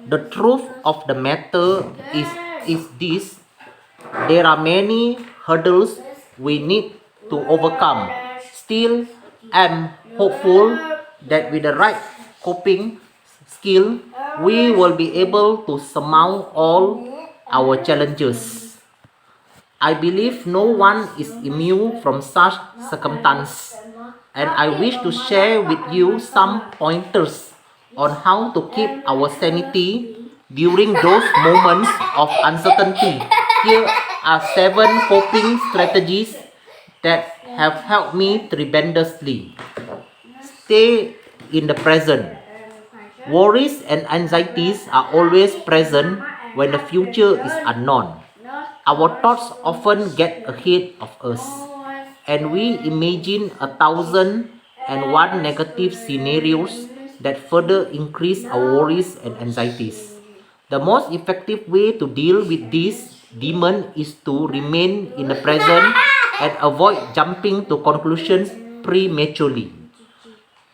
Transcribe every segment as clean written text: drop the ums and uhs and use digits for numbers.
The truth of the matter is this: there are many hurdles we need to overcome. Still, I'm hopeful that with the right coping skill, we will be able to surmount all our challenges. I believe no one is immune from such circumstances, and I wish to share with you some pointers on how to keep our sanity during those moments of uncertainty. Here are 7 coping strategies that have helped me tremendously. Stay in the present. Worries and anxieties are always present when the future is unknown. Our thoughts often get ahead of us, and we imagine 1,001 negative scenarios that further increase our worries and anxieties. The most effective way to deal with this demon is to remain in the present and avoid jumping to conclusions prematurely.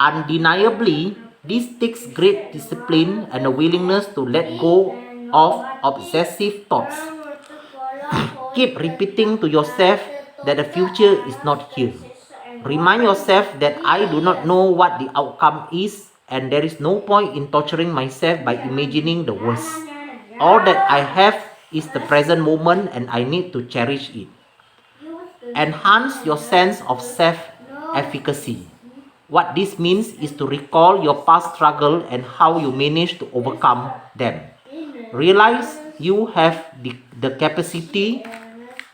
Undeniably, this takes great discipline and a willingness to let go of obsessive thoughts. Keep repeating to yourself that the future is not here. Remind yourself that I do not know what the outcome is, and there is no point in torturing myself by imagining the worst. All that I have is the present moment, and I need to cherish it. Enhance your sense of self-efficacy. What this means is to recall your past struggle and how you managed to overcome them. Realize you have the capacity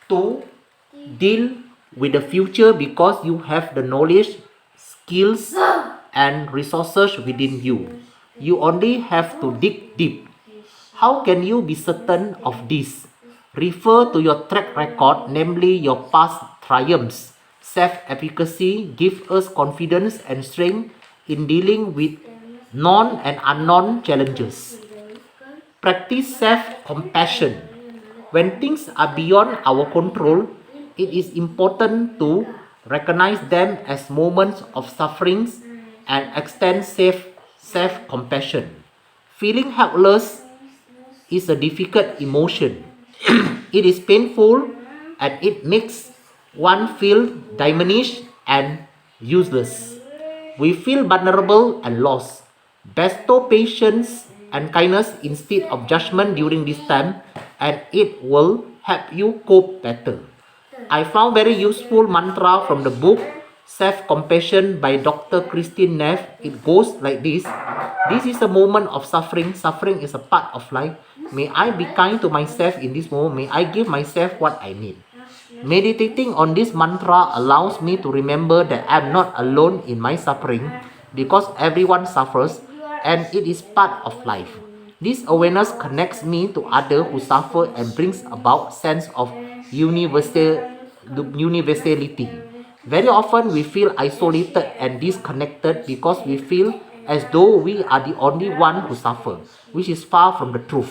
to deal with the future because you have the knowledge, skills, and resources within you. You only have to dig deep. How can you be certain of this? Refer to your track record, namely your past triumphs. Self-efficacy gives us confidence and strength in dealing with known and unknown challenges. Practice self-compassion. When things are beyond our control, it is important to recognize them as moments of sufferings and extend self-compassion. Feeling helpless is a difficult emotion. It is painful and it makes one feel diminished and useless. We feel vulnerable and lost. Bestow patience and kindness instead of judgment during this time, and it will help you cope better. I found very useful mantra from the book Self-Compassion by Dr. Christine Neff. It goes like this: this is a moment of suffering. Suffering is a part of life. May I be kind to myself in this moment. May I give myself what I need. Meditating on this mantra allows me to remember that I am not alone in my suffering, because everyone suffers and it is part of life. This awareness connects me to others who suffer and brings about sense of universality. Very often we feel isolated and disconnected because we feel as though we are the only one who suffer, which is far from the truth.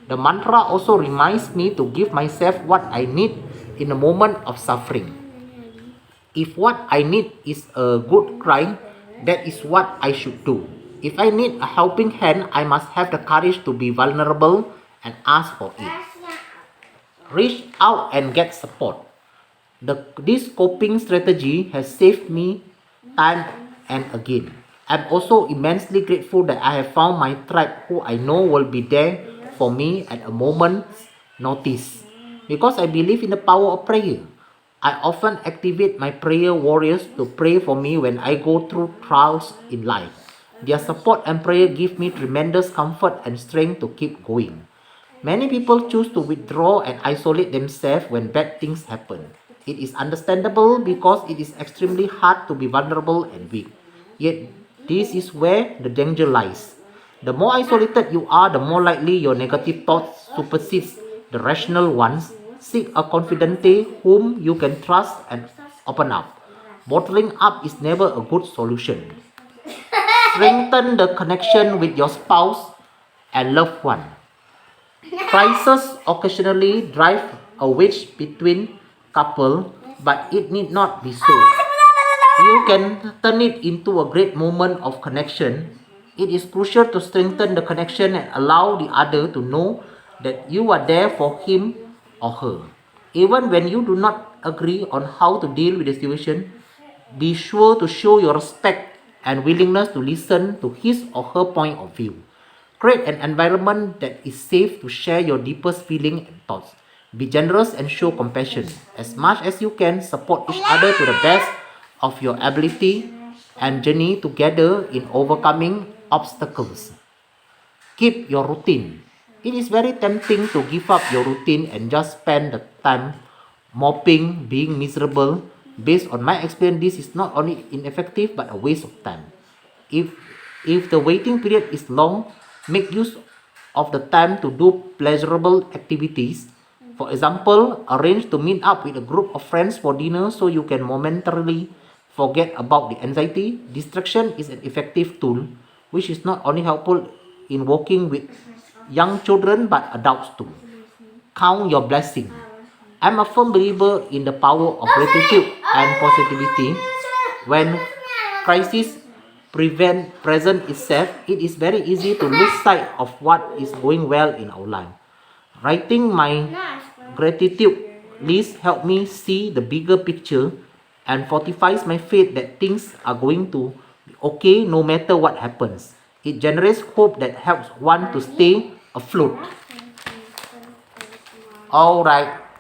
The mantra also reminds me to give myself what I need in a moment of suffering. If what I need is a good cry, that is what I should do. If I need a helping hand, I must have the courage to be vulnerable and ask for it. Reach out and get support. This coping strategy has saved me time and again. I'm also immensely grateful that I have found my tribe who I know will be there for me at a moment's notice. Because I believe in the power of prayer, I often activate my prayer warriors to pray for me when I go through trials in life. Their support and prayer give me tremendous comfort and strength to keep going. Many people choose to withdraw and isolate themselves when bad things happen. It is understandable because it is extremely hard to be vulnerable and weak. Yet, this is where the danger lies. The more isolated you are, the more likely your negative thoughts supersedes the rational ones. Seek a confidante whom you can trust and open up. Bottling up is never a good solution. Strengthen the connection with your spouse and loved one. Crises occasionally drive a wedge between couple, but it need not be so. You can turn it into a great moment of connection It is crucial to strengthen the connection and allow the other to know that you are there for him or her. Even when you do not agree on how to deal with the situation, be sure to show your respect and willingness to listen to his or her point of view. Create an environment that is safe to share your deepest feelings and thoughts. Be generous and show compassion. As much as you can, support each other to the best of your ability and journey together in overcoming obstacles. Keep your routine. It is very tempting to give up your routine and just spend the time moping, being miserable. Based on my experience, this is not only ineffective but a waste of time. If if the waiting period is long, make use of the time to do pleasurable activities. For example, arrange to meet up with a group of friends for dinner so you can momentarily forget about the anxiety. Distraction is an effective tool which is not only helpful in working with young children but adults too. Count your blessing. I'm a firm believer in the power of gratitude and positivity. When crisis present itself, it is very easy to lose sight of what is going well in our life. Writing my gratitude list helps me see the bigger picture and fortifies my faith that things are going to be okay no matter what happens. It generates hope that helps one to stay afloat. Alright,